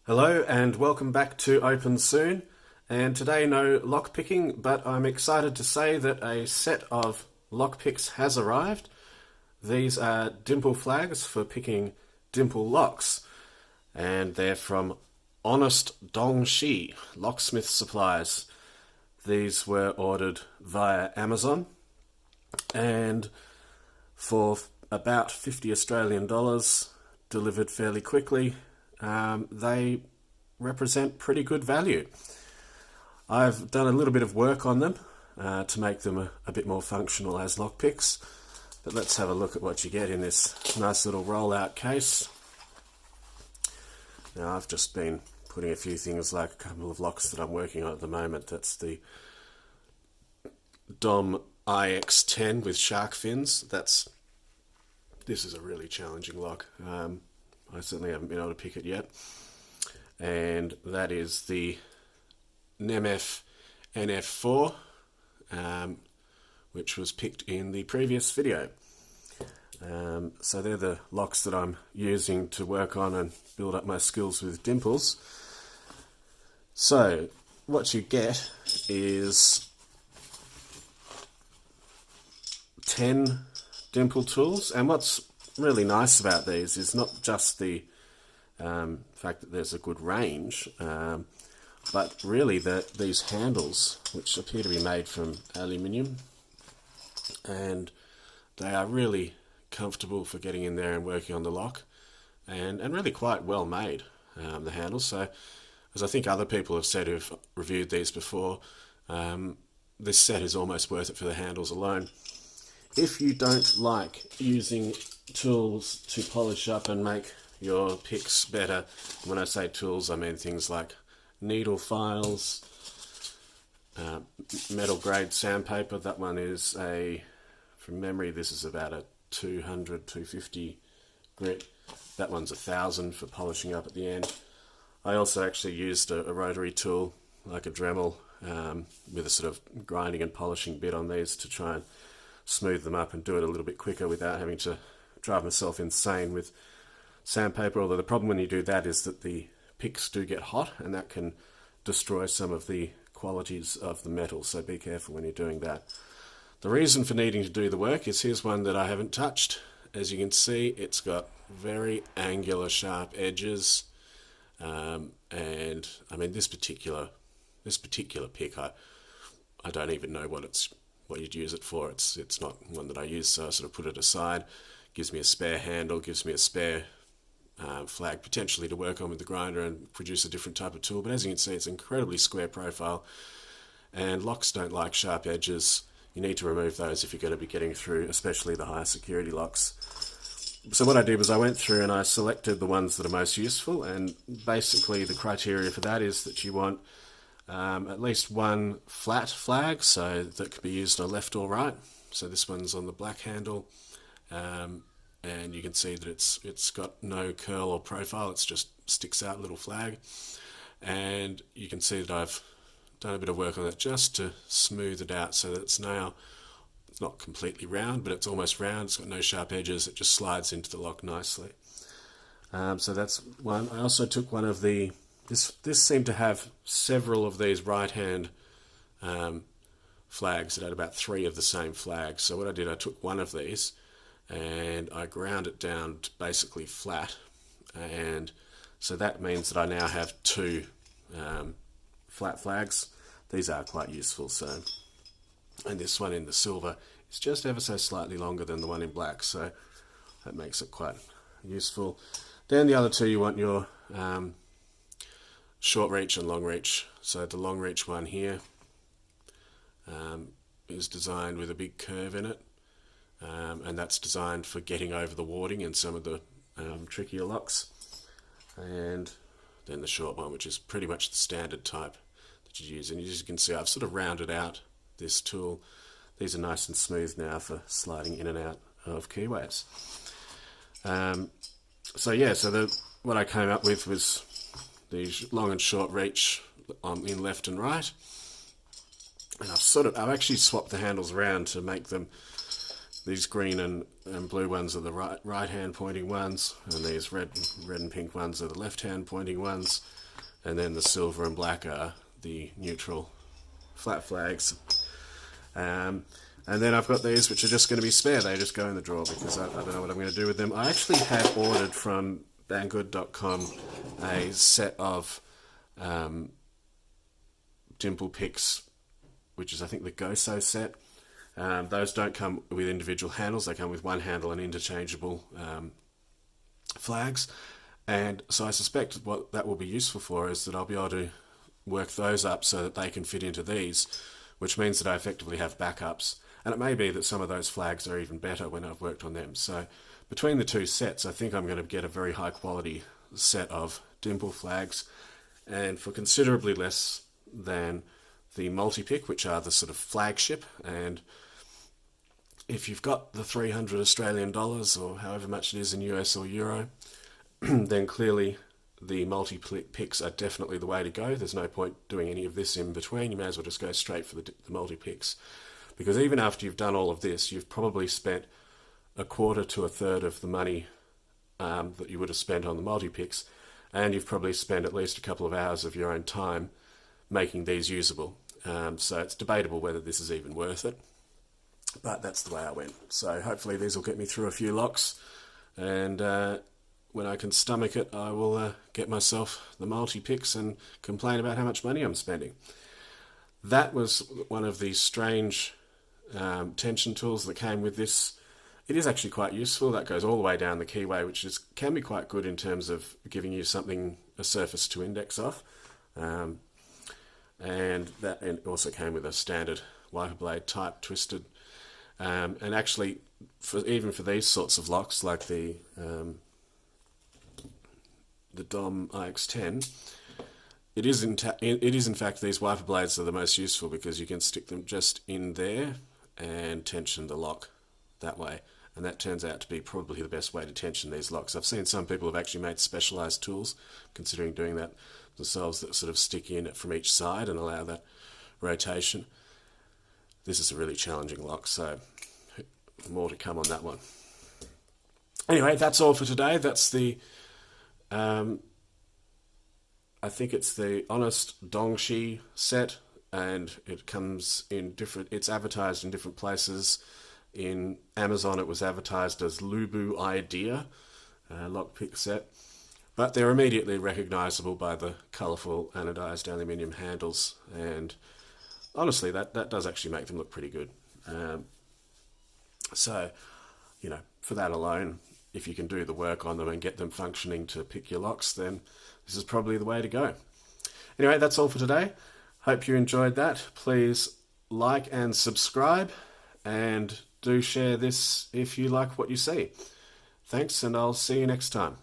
Hello and welcome back to Open Soon. And today no lock picking, but I'm excited to say that a set of lock picks has arrived. These are dimple flags for picking dimple locks, and they're from Honest Dong Shi Locksmith Supplies. These were ordered via Amazon, and for about 50 Australian dollars, delivered fairly quickly. They represent pretty good value. I've done a little bit of work on them to make them a bit more functional as lockpicks, but let's have a look at what you get in this nice little rollout case. Now I've just been putting a few things, like a couple of locks that I'm working on at the moment. That's the Dom IX10 with shark fins. This is a really challenging lock. I certainly haven't been able to pick it yet. And that is the Nemef NF4, which was picked in the previous video. So they're the locks that I'm using to work on and build up my skills with dimples. So what you get is 10 dimple tools, and what's really nice about these is not just the fact that there's a good range, but really these handles, which appear to be made from aluminium, and they are really comfortable for getting in there and working on the lock, and really quite well made, the handles. So, as I think other people have said who've reviewed these before, this set is almost worth it for the handles alone. If you don't like using tools to polish up and make your picks better, when I say tools I mean things like needle files, metal grade sandpaper. That one is from memory, this is about a 200, 250 grit. That one's 1,000 for polishing up at the end. I also actually used a rotary tool, like a Dremel, with a sort of grinding and polishing bit on these to try and smooth them up and do it a little bit quicker without having to drive myself insane with sandpaper. Although the problem when you do that is that the picks do get hot, and that can destroy some of the qualities of the metal, so be careful when you're doing that. The reason for needing to do the work is, here's one that I haven't touched. As you can see, it's got very angular, sharp edges, and I mean this particular pick, I don't even know what you'd use it for. It's not one that I use, so I sort of put it aside. Gives me a spare handle, gives me a spare flag potentially to work on with the grinder and produce a different type of tool. But as you can see, it's incredibly square profile, and locks don't like sharp edges. You need to remove those if you're going to be getting through, especially the higher security locks. So what I did was I went through and I selected the ones that are most useful, and basically the criteria for that is that you want at least one flat flag, so that could be used on left or right. So this one's on the black handle, and you can see that it's got no curl or profile. It's just sticks out, little flag. And you can see that I've done a bit of work on it just to smooth it out, so that it's not completely round, but it's almost round. It's got no sharp edges. It just slides into the lock nicely. So that's one. I also took one of the This seemed to have several of these right-hand flags. It had about 3 of the same flag. So what I did, I took one of these and I ground it down to basically flat. And so that means that I now have 2 flat flags. These are quite useful. So, and this one in the silver is just ever so slightly longer than the one in black. So that makes it quite useful. Then the other 2, you want your short reach and long reach. So the long reach one here is designed with a big curve in it, and that's designed for getting over the warding in some of the trickier locks. And then the short one, which is pretty much the standard type that you use. And as you can see, I've sort of rounded out this tool. These are nice and smooth now for sliding in and out of keyways. So yeah, what I came up with was the long and short reach in left and right, and I've actually swapped the handles around to make them These green and blue ones are the right hand pointing ones, and these red and pink ones are the left hand pointing ones, and then the silver and black are the neutral flat flags. And then I've got these which are just going to be spare. They just go in the drawer because I don't know what I'm going to do with them. I actually had ordered from Banggood.com a set of Dimple picks, which is I think the Goso set. Those don't come with individual handles, they come with one handle and interchangeable flags. And so I suspect what that will be useful for is that I'll be able to work those up so that they can fit into these, which means that I effectively have backups. And it may be that some of those flags are even better when I've worked on them. So between the two sets, I think I'm going to get a very high quality set of Dimple flags, and for considerably less than the multi-pick, which are the sort of flagship. And if you've got the 300 Australian dollars or however much it is in US or Euro, then clearly the multi-picks are definitely the way to go. There's no point doing any of this in between. You may as well just go straight for the multi-picks. Because even after you've done all of this, you've probably spent a quarter to a third of the money that you would have spent on the multi-picks, and you've probably spent at least a couple of hours of your own time making these usable. So it's debatable whether this is even worth it, but that's the way I went. So hopefully these will get me through a few locks, and when I can stomach it, I will get myself the multi-picks and complain about how much money I'm spending. That was one of the strange tension tools that came with this. It is actually quite useful. That goes all the way down the keyway, which can be quite good in terms of giving you a surface to index off. And that also came with a standard wiper blade type twisted. And actually, even for these sorts of locks, like the Dom IX10, it is in fact these wiper blades are the most useful, because you can stick them just in there and tension the lock that way. And that turns out to be probably the best way to tension these locks. I've seen some people have actually made specialised tools, considering doing that themselves, that sort of stick in from each side and allow that rotation. This is a really challenging lock, so more to come on that one. Anyway, that's all for today. That's the I think it's the Honest Dongshi set, and it comes in it's advertised in different places. In Amazon it was advertised as Lubu Idea lockpick set, but they're immediately recognisable by the colourful anodised aluminium handles, and honestly that does actually make them look pretty good. So, for that alone, if you can do the work on them and get them functioning to pick your locks, then this is probably the way to go. Anyway, that's all for today. Hope you enjoyed that. Please like and subscribe, and do share this if you like what you see. Thanks, and I'll see you next time.